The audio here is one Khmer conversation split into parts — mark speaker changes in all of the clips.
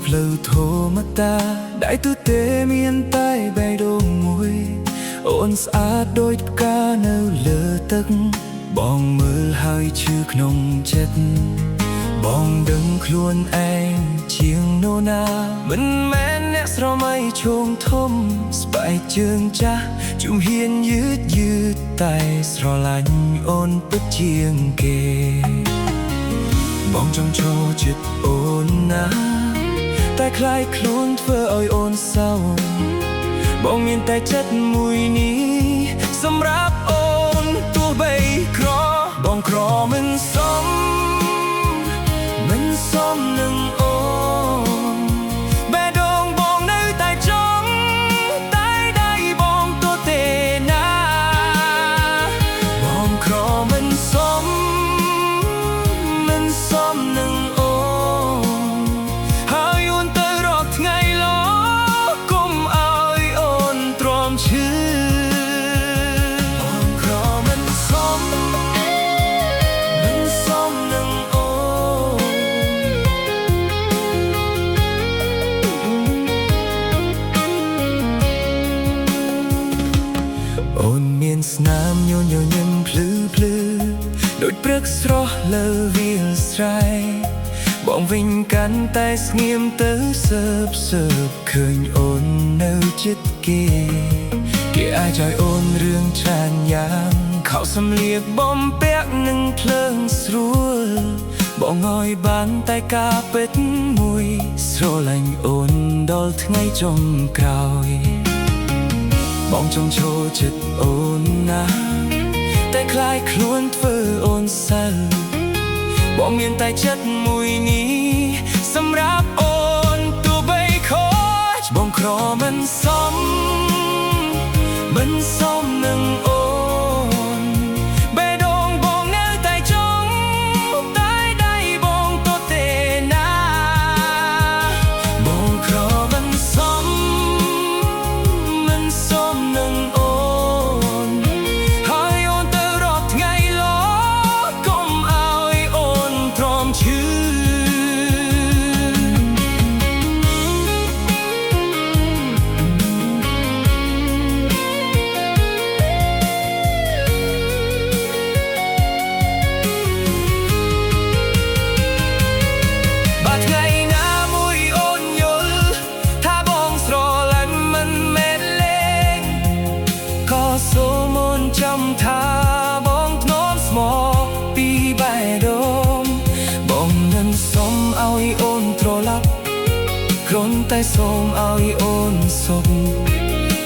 Speaker 1: ផ្លូវធម្មតាដែលទូទេមានតែបេះដូងមួយអូនស្អាតដូចផ្កានៅលើទឹកបងមើលហើយឈឺក្នុងចិត្តបងដឹងខ្លួនឯងជាងនរណាមិនមែនអ្នកស្រមៃឈោងធំស្បែកជើងចាស់ជំហានយឺតតែស្រឡាញ់អូនពិតជាងគេបងចង់ចូលចិត្តអូនណាតែខ្លាចខ្លួនធ្វើឲ្យអូនសៅបងមានតែចិត្តមួយនេះសម្រាប់អូនទោះបីបងក្រមិនសមនឹងអូនបេះដូងបងនៅតែចង់តែដៃបងទទេណាបងក្រមិនសមនឹងអូនហើយអូនទៅរកថ្ងៃល្អកុំឲ្យអូនទ្រាំឈឺបងក្រមិនសមនឹងអូអូនមានស្នាមញញញឹមភ្លឺដូចព្រឹកស្រស់លើវាលស្រែបងវិញកាន់តែស្ងៀមទៅសើបឃើញអូននៅចិត្តគេអាចឲ្យអូនរឿងច្រើនយ៉ាងខោសំលៀកបំពាក់នឹងភ្លើងស្រួលបងឲ្យបានតែការពិតមួយស្រឡាញ់អូនដល់ថ្ងៃចុងក្រោយបងចង់ចូលចិត្តអូនណាតែខ្លាចខ្លួនធ្វើអូនសៅបងមានតែចិត្តមួយនេះសម្រាប់អូនទោះបីខូចបងក្រមិនសមនឹងអូនបេះដូងបងនៅតែចង់តែដៃបងទទេណាបងក្រមិនសមនឹងអូនហើយអូនទៅរកថ្ងៃល្អកុំឲ្យអូនទ្រាំឈឺសូមអូនចាំថាបងធ្នមស្មោពីបេះដូងបងមិនសុំឲ្យអូនត្រឡប់គ្រាន់តែសូមឲ្យអូនសុខ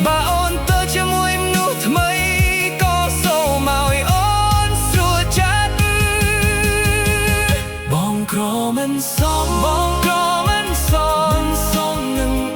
Speaker 1: បើអូនទៅជាមួយមនុស្សថ្មីក៏សូមឲ្យអូនស្រួលចិត្តបងក្រមិនសមនឹង